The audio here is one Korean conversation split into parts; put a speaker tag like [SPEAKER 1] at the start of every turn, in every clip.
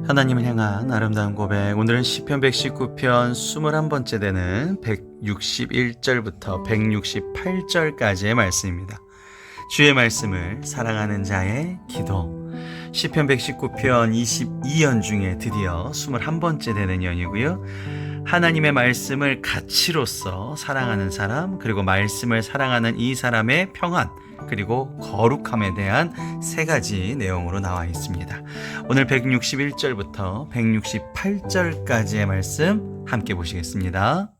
[SPEAKER 1] 하나님을 향한 아름다운 고백. 오늘은 시편 119편 21번째 되는 161절부터 168절까지의 말씀입니다. 주의 말씀을 사랑하는 자의 기도. 시편 119편 22연 중에 드디어 21번째 되는 연이고요. 하나님의 말씀을 가치로서 사랑하는 사람, 그리고 말씀을 사랑하는 이 사람의 평안, 그리고 거룩함에 대한 세 가지 내용으로 나와 있습니다. 오늘 161절부터 168절까지의 말씀 함께 보시겠습니다.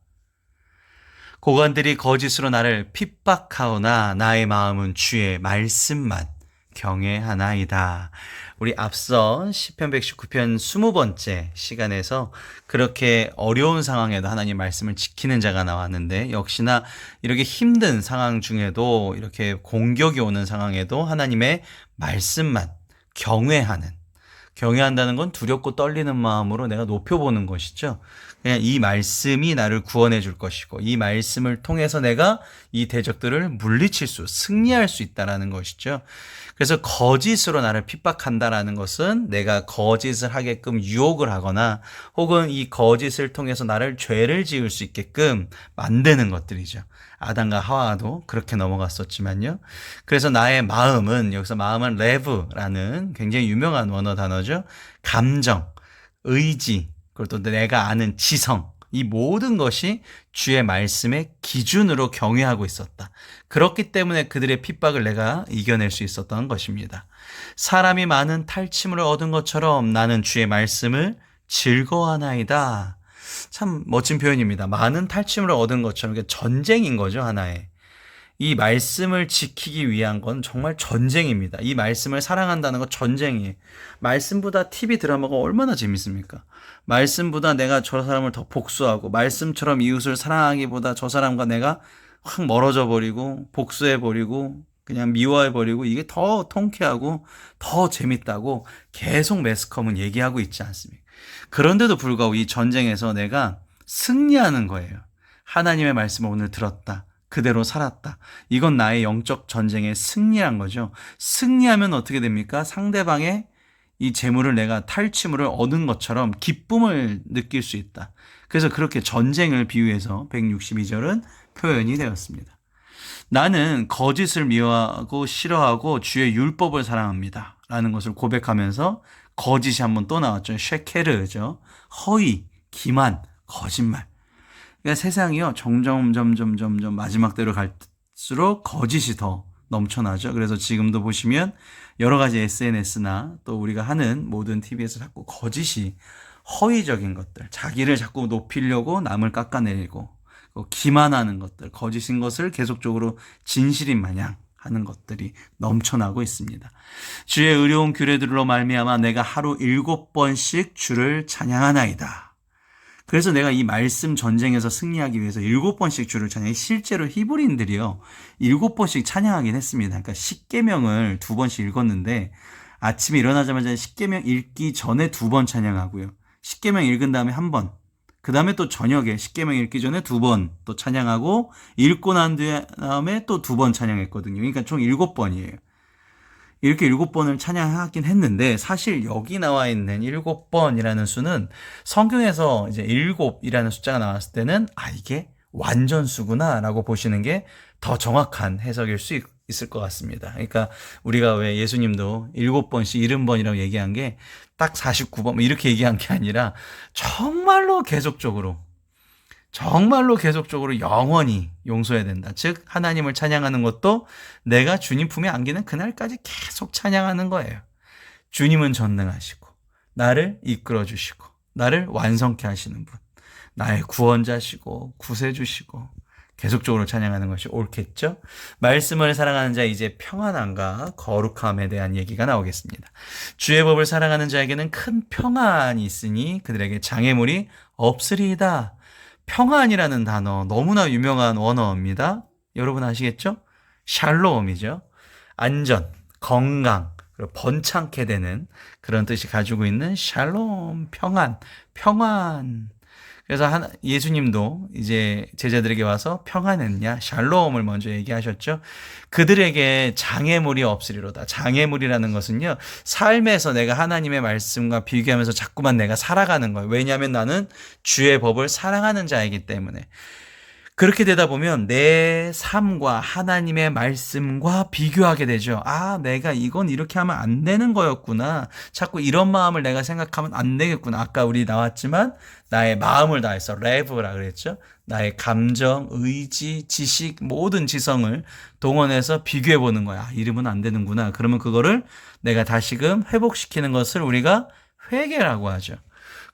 [SPEAKER 1] 고관들이 거짓으로 나를 핍박하오나 나의 마음은 주의 말씀만 경외하나이다. 우리 앞서 시편 119편 20번째 시간에서 그렇게 어려운 상황에도 하나님 말씀을 지키는 자가 나왔는데, 역시나 이렇게 힘든 상황 중에도, 이렇게 공격이 오는 상황에도 하나님의 말씀만 경외한다는 건 두렵고 떨리는 마음으로 내가 높여보는 것이죠. 그냥 이 말씀이 나를 구원해 줄 것이고, 이 말씀을 통해서 내가 이 대적들을 물리칠 승리할 수 있다는 것이죠. 그래서 거짓으로 나를 핍박한다라는 것은 내가 거짓을 하게끔 유혹을 하거나, 혹은 이 거짓을 통해서 나를 죄를 지을 수 있게끔 만드는 것들이죠. 아담과 하와도 그렇게 넘어갔었지만요. 그래서 나의 마음은, 여기서 마음은 레브라는 굉장히 유명한 원어 단어죠. 감정, 의지, 그리고 또 내가 아는 지성, 이 모든 것이 주의 말씀의 기준으로 경외하고 있었다. 그렇기 때문에 그들의 핍박을 내가 이겨낼 수 있었던 것입니다. 사람이 많은 탈취물을 얻은 것처럼 나는 주의 말씀을 즐거워하나이다. 참 멋진 표현입니다. 많은 탈취물을 얻은 것처럼. 이게 전쟁인 거죠, 하나의. 이 말씀을 지키기 위한 건 정말 전쟁입니다. 이 말씀을 사랑한다는 건 전쟁이에요. 말씀보다 TV 드라마가 얼마나 재밌습니까? 말씀보다 내가 저 사람을 더 복수하고, 말씀처럼 이웃을 사랑하기보다 저 사람과 내가 확 멀어져 버리고, 복수해 버리고, 그냥 미워해 버리고, 이게 더 통쾌하고 더 재밌다고 계속 매스컴은 얘기하고 있지 않습니까? 그런데도 불구하고 이 전쟁에서 내가 승리하는 거예요. 하나님의 말씀을 오늘 들었다, 그대로 살았다. 이건 나의 영적 전쟁의 승리란 거죠. 승리하면 어떻게 됩니까? 상대방의 이 재물을, 내가 탈취물을 얻은 것처럼 기쁨을 느낄 수 있다. 그래서 그렇게 전쟁을 비유해서 162절은 표현이 되었습니다. 나는 거짓을 미워하고 싫어하고 주의 율법을 사랑합니다 라는 것을 고백하면서 거짓이 한번 또 나왔죠. 쉐케르죠. 허위, 기만, 거짓말. 그러니까 세상이요, 점점 마지막 대로 갈수록 거짓이 더 넘쳐나죠. 그래서 지금도 보시면 여러 가지 SNS나 또 우리가 하는 모든 TV에서 자꾸 거짓이, 허위적인 것들, 자기를 자꾸 높이려고 남을 깎아내리고, 기만하는 것들, 거짓인 것을 계속적으로 진실인 마냥 하는 것들이 넘쳐나고 있습니다. 주의 의로운 규례들로 말미암아 내가 하루 7번씩 주를 찬양하나이다. 그래서 내가 이 말씀 전쟁에서 승리하기 위해서 7번씩 주를 찬양해. 실제로 히브리인들이요, 7번씩 찬양하긴 했습니다. 그러니까 십계명을 2번씩 읽었는데, 아침에 일어나자마자 십계명 읽기 전에 2번 찬양하고요, 십계명 읽은 다음에 1번, 그 다음에 또 저녁에 십계명 읽기 전에 2번 또 찬양하고, 읽고 난 다음에 또 2번 찬양했거든요. 그러니까 총 7번이에요. 이렇게 7번을 찬양하긴 했는데, 사실 여기 나와 있는 7번이라는 수는 성경에서 이제 7이라는 숫자가 나왔을 때는 이게 완전수구나 라고 보시는 게 더 정확한 해석일 수 있을 것 같습니다. 그러니까 우리가 왜 예수님도 7번씩 70번이라고 얘기한 게 딱 49번 이렇게 얘기한 게 아니라, 정말로 계속적으로 영원히 용서해야 된다. 즉 하나님을 찬양하는 것도 내가 주님 품에 안기는 그날까지 계속 찬양하는 거예요. 주님은 전능하시고 나를 이끌어 주시고 나를 완성케 하시는 분, 나의 구원자시고 구세주시고, 계속적으로 찬양하는 것이 옳겠죠. 말씀을 사랑하는 자, 이제 평안함과 거룩함에 대한 얘기가 나오겠습니다. 주의 법을 사랑하는 자에게는 큰 평안이 있으니 그들에게 장애물이 없으리이다. 평안이라는 단어 너무나 유명한 원어입니다. 여러분 아시겠죠? 샬롬이죠. 안전, 건강, 그리고 번창케 되는 그런 뜻이 가지고 있는 샬롬, 평안. 그래서 예수님도 이제 제자들에게 와서 평안했냐? 샬롬을 먼저 얘기하셨죠. 그들에게 장애물이 없으리로다. 장애물이라는 것은요, 삶에서 내가 하나님의 말씀과 비교하면서 자꾸만 내가 살아가는 거예요. 왜냐하면 나는 주의 법을 사랑하는 자이기 때문에. 그렇게 되다 보면 내 삶과 하나님의 말씀과 비교하게 되죠. 아, 내가 이건 이렇게 하면 안 되는 거였구나. 자꾸 이런 마음을 내가 생각하면 안 되겠구나. 아까 우리 나왔지만 나의 마음을 다해서 레브라 그랬죠. 나의 감정, 의지, 지식, 모든 지성을 동원해서 비교해 보는 거야. 아, 이러면 안 되는구나. 그러면 그거를 내가 다시금 회복시키는 것을 우리가 회개라고 하죠.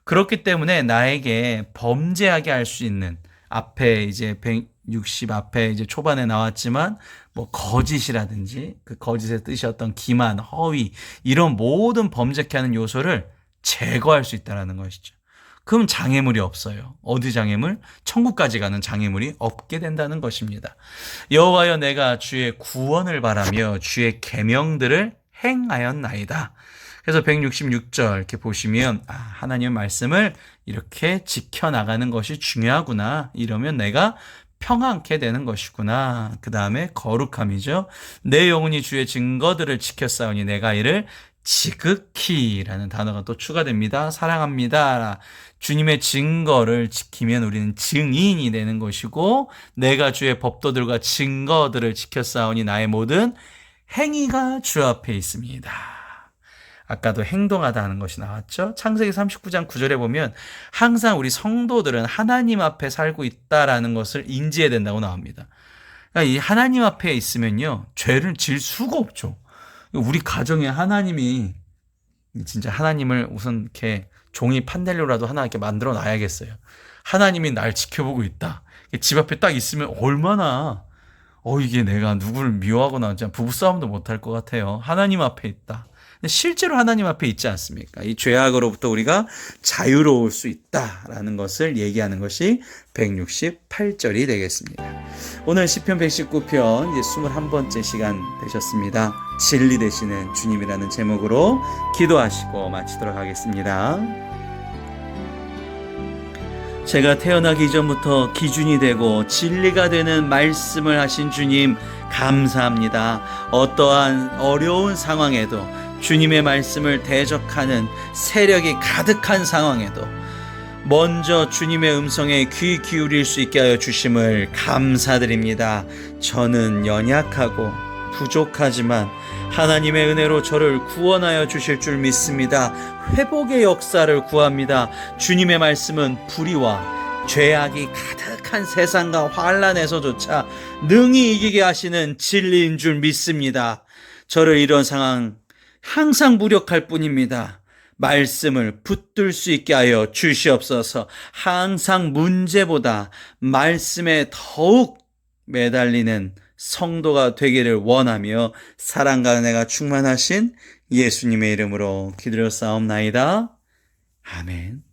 [SPEAKER 1] 그렇기 때문에 나에게 범죄하게 할 수 있는 앞에 이제 160 앞에 이제 초반에 나왔지만 뭐 거짓이라든지 그 거짓의 뜻이 어떤 기만, 허위 이런 모든 범죄케 하는 요소를 제거할 수 있다는 것이죠. 그럼 장애물이 없어요. 어디 장애물? 천국까지 가는 장애물이 없게 된다는 것입니다. 여호와여 내가 주의 구원을 바라며 주의 계명들을 행하였나이다. 그래서 166절 이렇게 보시면 하나님의 말씀을 이렇게 지켜나가는 것이 중요하구나. 이러면 내가 평안케 되는 것이구나. 그 다음에 거룩함이죠. 내 영혼이 주의 증거들을 지켰사오니 내가 이를 지극히라는 단어가 또 추가됩니다. 사랑합니다. 주님의 증거를 지키면 우리는 증인이 되는 것이고 내가 주의 법도들과 증거들을 지켰사오니 나의 모든 행위가 주 앞에 있습니다. 아까도 행동하다 하는 것이 나왔죠. 창세기 39장 9절에 보면 항상 우리 성도들은 하나님 앞에 살고 있다라는 것을 인지해야 된다고 나옵니다. 그러니까 이 하나님 앞에 있으면요, 죄를 질 수가 없죠. 우리 가정에 하나님이 진짜 하나님을 우선 이렇게 종이 판넬로라도 하나 이렇게 만들어 놔야겠어요. 하나님이 날 지켜보고 있다. 집 앞에 딱 있으면 얼마나 이게 내가 누구를 미워하거나 부부싸움도 못할 것 같아요. 하나님 앞에 있다. 실제로 하나님 앞에 있지 않습니까? 이 죄악으로부터 우리가 자유로울 수 있다라는 것을 얘기하는 것이 168절이 되겠습니다. 오늘 시편 119편 이제 21번째 시간 되셨습니다. 진리 되시는 주님이라는 제목으로 기도하시고 마치도록 하겠습니다. 제가 태어나기 이전부터 기준이 되고 진리가 되는 말씀을 하신 주님 감사합니다. 어떠한 어려운 상황에도 주님의 말씀을 대적하는 세력이 가득한 상황에도 먼저 주님의 음성에 귀 기울일 수 있게 하여 주심을 감사드립니다. 저는 연약하고 부족하지만 하나님의 은혜로 저를 구원하여 주실 줄 믿습니다. 회복의 역사를 구합니다. 주님의 말씀은 불의와 죄악이 가득한 세상과 환란에서조차 능히 이기게 하시는 진리인 줄 믿습니다. 저를 이런 상황 항상 무력할 뿐입니다. 말씀을 붙들 수 있게 하여 주시옵소서. 항상 문제보다 말씀에 더욱 매달리는 성도가 되기를 원하며 사랑과 은혜가 충만하신 예수님의 이름으로 기도드렸사옵나이다. 아멘.